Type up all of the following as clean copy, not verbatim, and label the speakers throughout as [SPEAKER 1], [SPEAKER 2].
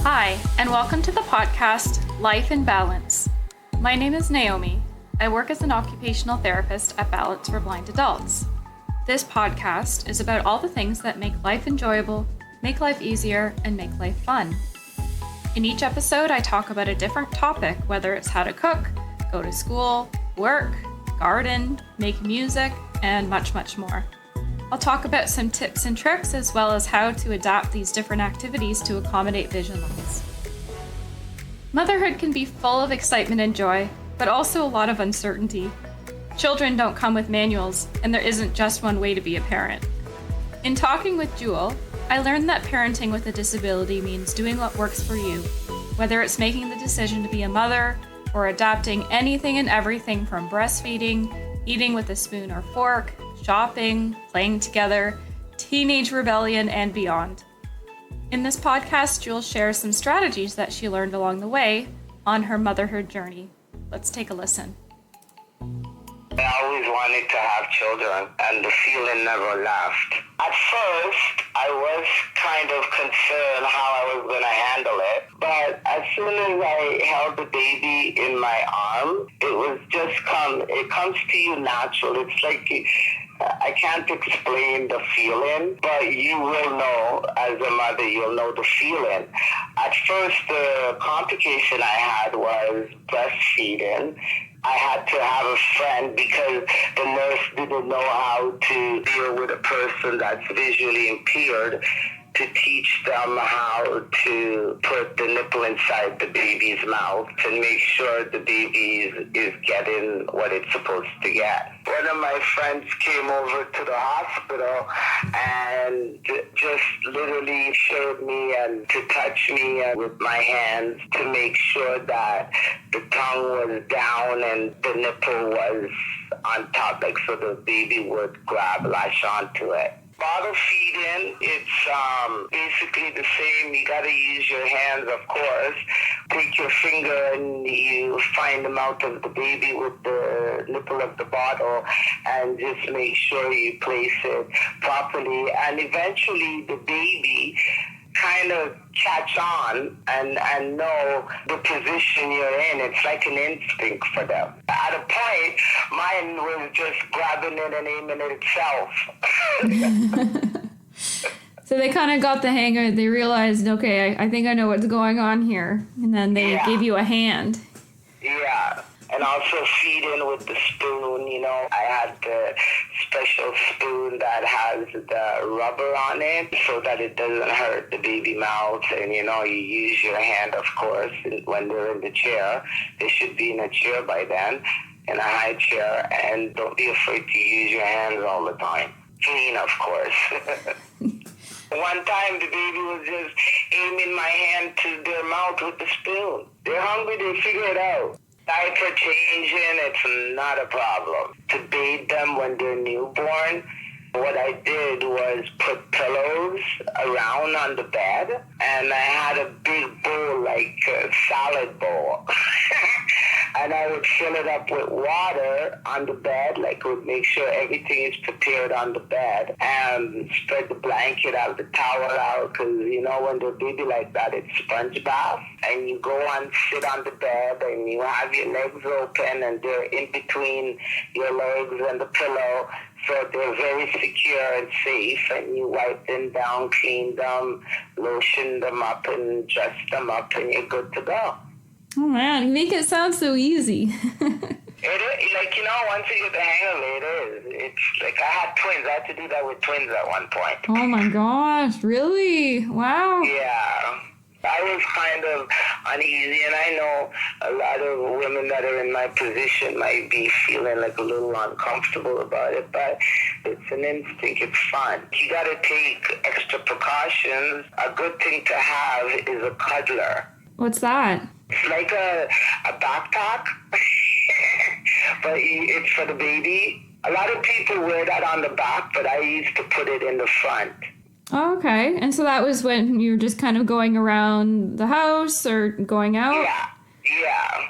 [SPEAKER 1] Hi, and welcome to the podcast, Life in Balance. My name is Naomi. I work as an occupational therapist at Balance for Blind Adults. This podcast is about all the things that make life enjoyable, make life easier, and make life fun. In each episode, I talk about a different topic, whether it's how to cook, go to school, work, garden, make music, and much, much more. I'll talk about some tips and tricks as well as how to adapt these different activities to accommodate vision loss. Motherhood can be full of excitement and joy, but also a lot of uncertainty. Children don't come with manuals, and there isn't just one way to be a parent. In talking with Jewel, I learned that parenting with a disability means doing what works for you, whether it's making the decision to be a mother or adapting anything and everything from breastfeeding, eating with a spoon or fork, shopping, playing together, teenage rebellion, and beyond. In this podcast, Jewel shares some strategies that she learned along the way on her motherhood journey. Let's take a listen.
[SPEAKER 2] I always wanted to have children, and the feeling never left. At first, I was kind of concerned how I was going to handle it, but as soon as I held the baby in my arm, it comes to you natural. It's like I can't explain the feeling, but you will know as a mother, you'll know the feeling. At first, the complication I had was breastfeeding. I had to have a friend because the nurse didn't know how to deal with a person that's visually impaired, to teach them how to put the nipple inside the baby's mouth to make sure the baby is getting what it's supposed to get. One of my friends came over to the hospital and just literally showed me and to touch me with my hands to make sure that the tongue was down and the nipple was on top, like so the baby would latch onto it. Bottle feeding, it's basically the same. You got to use your hands, of course. Take your finger and you find the mouth of the baby with the nipple of the bottle and just make sure you place it properly. And eventually the baby kind of catch on and know the position you're in. It's like an instinct for them. At a point, mine was just grabbing it and aiming it itself.
[SPEAKER 1] So they kind of got the hang of it. They realized, okay, I think I know what's going on here. And then they gave you a hand. Yeah.
[SPEAKER 2] And also feeding with the spoon, I had the special spoon that has the rubber on it so that it doesn't hurt the baby mouth. And, you use your hand, of course, when they're in the chair. They should be in a chair by then, in a high chair. And don't be afraid to use your hands all the time. Clean, of course. One time, the baby was just aiming my hand to their mouth with the spoon. They're hungry, they figure it out. Diaper changing, it's not a problem. To bathe them when they're newborn, what I did was put pillows around on the bed, and I had a big bowl, like a salad bowl. And I would fill it up with water on the bed, like would make sure everything is prepared on the bed, and spread the blanket out, the towel out, because, when they're baby like that, it's sponge bath, and you go and sit on the bed, and you have your legs open, and they're in between your legs and the pillow, so they're very secure and safe, and you wipe them down, clean them, lotion them up, and dress them up, and you're good to go.
[SPEAKER 1] Oh, man, you make it sound so easy.
[SPEAKER 2] It is, once you get the hang of it, it is. It's like I had twins. I had to do that with twins at one point.
[SPEAKER 1] Oh, my gosh, really? Wow.
[SPEAKER 2] Yeah. I was kind of uneasy, and I know a lot of women that are in my position might be feeling like a little uncomfortable about it, but it's an instinct. It's fun. You got to take extra precautions. A good thing to have is a cuddler.
[SPEAKER 1] What's that?
[SPEAKER 2] It's like a backpack, but it's for the baby. A lot of people wear that on the back, but I used to put it in the front.
[SPEAKER 1] Oh, okay. And so that was when you were just kind of going around the house or going out?
[SPEAKER 2] Yeah.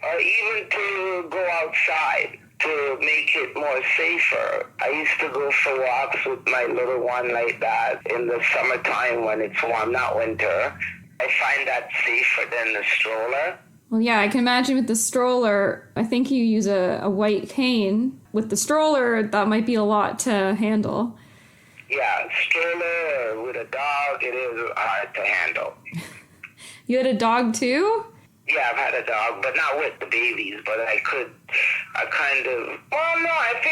[SPEAKER 2] Or even to go outside to make it more safer. I used to go for walks with my little one like that in the summertime when it's warm, not winter. I find that safer than the stroller.
[SPEAKER 1] Well, yeah, I can imagine with the stroller, I think you use a white cane. With the stroller, that might be a lot to handle.
[SPEAKER 2] Yeah, stroller with a dog, it is hard to handle.
[SPEAKER 1] You had a dog too?
[SPEAKER 2] Yeah, I've had a dog, but not with the babies, but I think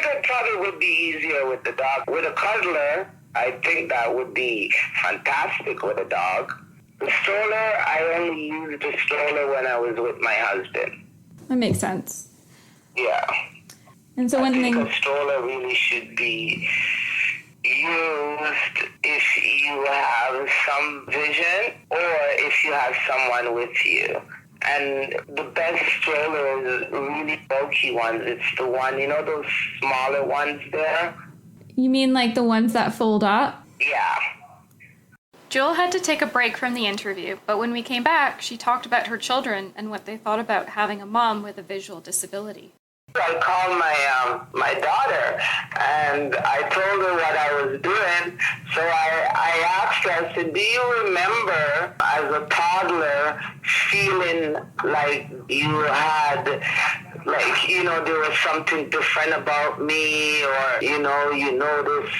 [SPEAKER 2] it probably would be easier with the dog. With a cuddler, I think that would be fantastic with a dog. The stroller, I only used the stroller when I was with my husband.
[SPEAKER 1] That makes sense.
[SPEAKER 2] Yeah.
[SPEAKER 1] And so
[SPEAKER 2] I think a stroller really should be used if you have some vision or if you have someone with you. And the best stroller is really bulky ones. It's the one, those smaller ones there?
[SPEAKER 1] You mean like the ones that fold up?
[SPEAKER 2] Yeah.
[SPEAKER 1] Jewel had to take a break from the interview, but when we came back, she talked about her children and what they thought about having a mom with a visual disability.
[SPEAKER 2] I called my daughter, and I told her what I was doing. So I asked her, I said, do you remember as a toddler feeling like you had, there was something different about me, or, you notice,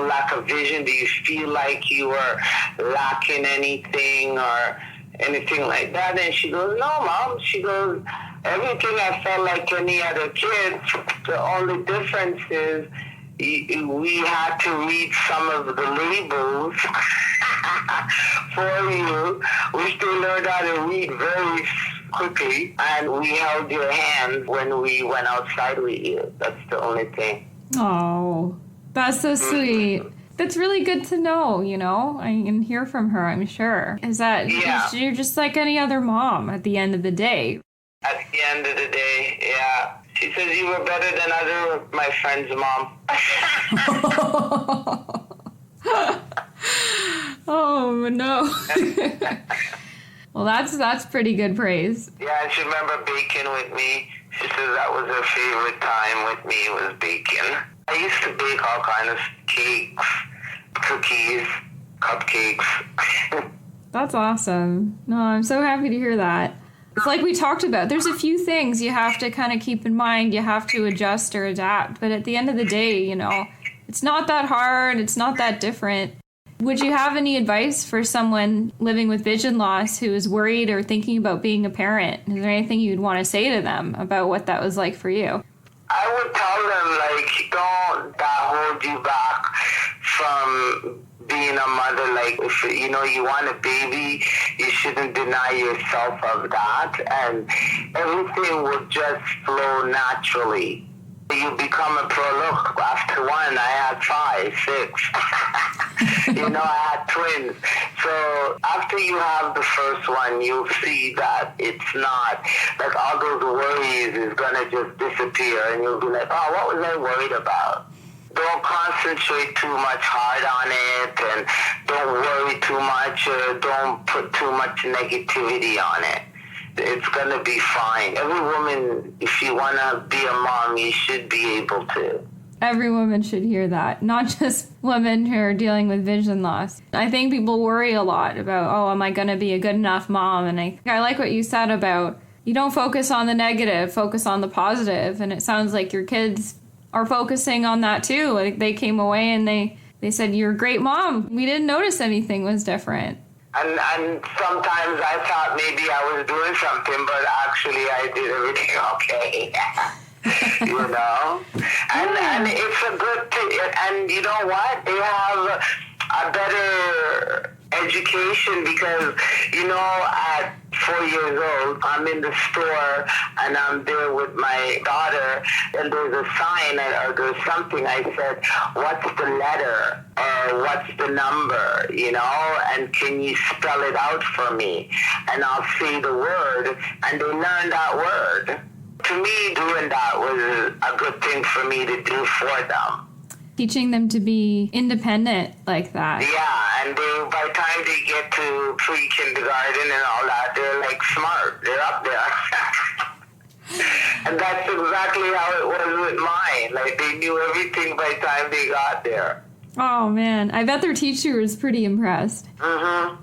[SPEAKER 2] lack of vision? Do you feel like you were lacking anything or anything like that? And she goes, no, Mom. She goes, everything I felt like any other kid. The only difference is we had to read some of the labels for you. We still learned how to read very quickly, and we held your hand when we went outside with you. That's the only thing.
[SPEAKER 1] Oh, that's so sweet. That's really good to know, I can hear from her, I'm sure. Is that you're just like any other mom at the end of the day?
[SPEAKER 2] At the end of the day, yeah. She says you were better than other of my friends' mom.
[SPEAKER 1] Oh, no. Well, that's pretty good praise.
[SPEAKER 2] Yeah, and she remember baking with me. She says that was her favorite time with me, was baking. I used to bake all kinds of cakes, cookies, cupcakes.
[SPEAKER 1] That's awesome. No, I'm so happy to hear that. It's like we talked about. There's a few things you have to kind of keep in mind. You have to adjust or adapt. But at the end of the day, it's not that hard. It's not that different. Would you have any advice for someone living with vision loss who is worried or thinking about being a parent? Is there anything you'd want to say to them about what that was like for you?
[SPEAKER 2] I would tell them, don't hold you back from being a mother. If you want a baby, you shouldn't deny yourself of that, and everything will just flow naturally. You become a pro. Look, after one, I had 5, 6. I had twins. So after you have the first one, you'll see that it's not, all those worries is going to just disappear, and you'll be like, oh, what was I worried about? Don't concentrate too much hard on it, and don't worry too much, or don't put too much negativity on it. It's going to be fine. Every woman, if you want to be a mom, you should be able to.
[SPEAKER 1] Every woman should hear that, not just women who are dealing with vision loss. I think people worry a lot about, am I going to be a good enough mom? And I like what you said about, you don't focus on the negative, focus on the positive. And it sounds like your kids are focusing on that too. They came away and they said, you're a great mom. We didn't notice anything was different.
[SPEAKER 2] And sometimes I thought maybe I was doing something, but actually I did everything okay. And it's a good thing. And you know what? They have a better education because, at 4 years old, I'm in the store and I'm there with my daughter, and there's a sign or there's something. I said, what's the letter or what's the number, and can you spell it out for me? And I'll say the word, and they learn that word. To me, doing that was a good thing for me to do for them.
[SPEAKER 1] Teaching them to be independent like that.
[SPEAKER 2] Yeah, and by the time they get to pre-kindergarten and all that, they're smart. They're up there. And that's exactly how it was with mine. They knew everything by the time they got there.
[SPEAKER 1] Oh man, I bet their teacher was pretty impressed.
[SPEAKER 2] Mm-hmm.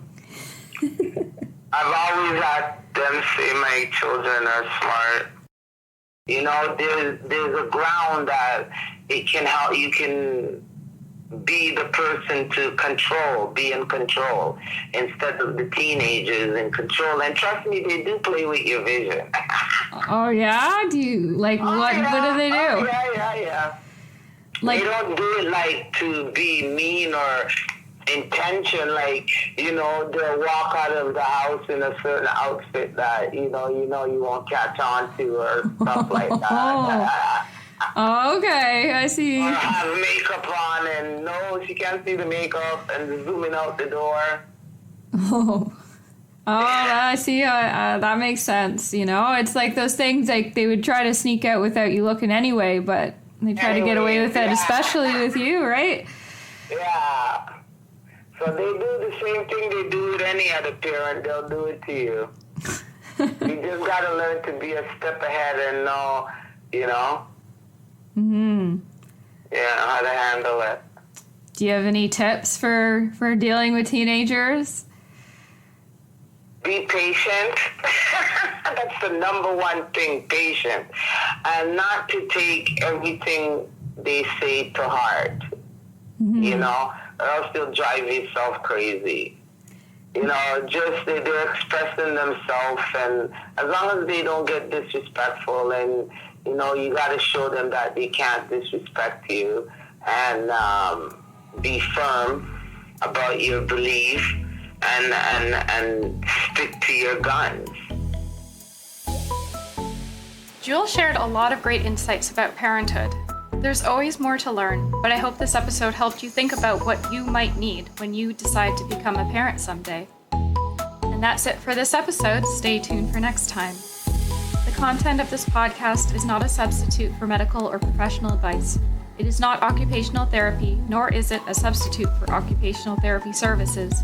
[SPEAKER 2] I've always had them say my children are smart. You know, there's a ground that it can help. You can be the person to control, be in control, instead of the teenagers in control. And trust me, they do play with your vision.
[SPEAKER 1] Oh yeah? Do you like what do they do?
[SPEAKER 2] Oh, yeah.
[SPEAKER 1] Like,
[SPEAKER 2] they don't do it like to be mean or intention, like, you know, they'll walk out of the house in a certain outfit that, you won't catch on to or stuff like that.
[SPEAKER 1] Oh, okay, I see.
[SPEAKER 2] Or have makeup on and no, she can't see the makeup and zooming out the door.
[SPEAKER 1] I see. That makes sense. You know, it's like those things like they would try to sneak out without you looking anyway, but they try to get away with it, especially with you, right?
[SPEAKER 2] Yeah. So they do the same thing they do with any other parent. They'll do it to you. You just got to learn to be a step ahead and know, how to handle it.
[SPEAKER 1] Do you have any tips for dealing with teenagers?
[SPEAKER 2] Be patient. That's the number one thing, patient. And not to take everything they say to heart, or else they'll drive yourself crazy. Just they're expressing themselves, and as long as they don't get disrespectful, and, you got to show them that they can't disrespect you, and be firm about your belief, and stick to your guns.
[SPEAKER 1] Jewel shared a lot of great insights about parenthood. There's always more to learn, but I hope this episode helped you think about what you might need when you decide to become a parent someday. And that's it for this episode. Stay tuned for next time. The content of this podcast is not a substitute for medical or professional advice. It is not occupational therapy, nor is it a substitute for occupational therapy services.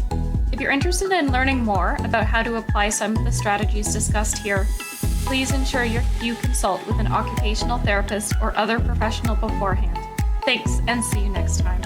[SPEAKER 1] If you're interested in learning more about how to apply some of the strategies discussed here, please ensure you consult with an occupational therapist or other professional beforehand. Thanks, and see you next time.